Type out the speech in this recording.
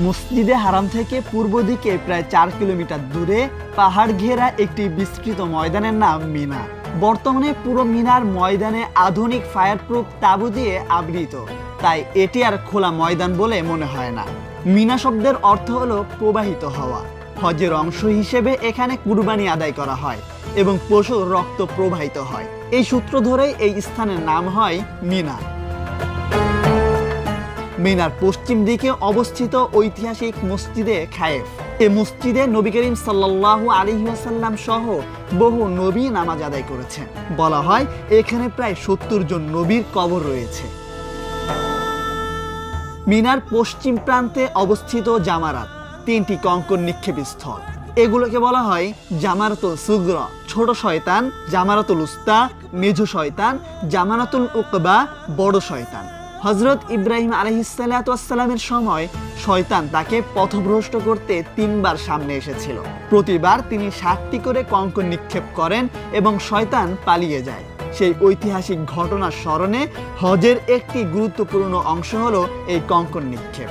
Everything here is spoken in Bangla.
মসজিদে হারাম থেকে পূর্ব দিকে প্রায় 4 কিলোমিটার দূরে পাহাড় ঘেরা একটি বিস্তৃত ময়দানের নাম মিনা। বর্তমানে পুরো মিনার ময়দানে আধুনিক ফায়ারপ্রুফ তাঁবু দিয়ে আবৃত, তাই এটি আর খোলা ময়দান বলে মনে হয় না। মিনা শব্দের অর্থ হলো প্রবাহিত হওয়া। হজের অংশ হিসেবে এখানে কুরবানি আদায় করা হয় এবং পশুর রক্ত প্রবাহিত হয়। এই সূত্র ধরেই এই স্থানের নাম হয় মিনা। মিনার পশ্চিম দিকে অবস্থিত ঐতিহাসিক মসজিদে খায়েফ। এই মসজিদে নবী করিম সাল্লাল্লাহু আলাইহি ওয়াসাল্লাম সহ বহু নবী নামাজ আদায় করেছেন। বলা হয় এখানে প্রায় 70 জন নবীর কবর রয়েছে। মিনার পশ্চিম প্রান্তে অবস্থিত জামারাত, 3টি কঙ্কর নিক্ষেপ স্থল। এগুলোকে বলা হয় জামারাতুল সুগরা ছোট শয়তান, জামারাতুল উস্তা মেঝো শয়তান, জামারাতুল উকবা বড় শয়তান। হযরত ইব্রাহিম আলাইহিসসালামের সময় শয়তান তাকে পথভ্রষ্ট করতে 3 বার সামনে এসেছিল। প্রতিবার তিনি 7টি করে কঙ্কর নিক্ষেপ করেন এবং শয়তান পালিয়ে যায়। সেই ঐতিহাসিক ঘটনার স্মরণে হজের একটি গুরুত্বপূর্ণ অংশ হলো এই কঙ্কর নিক্ষেপ।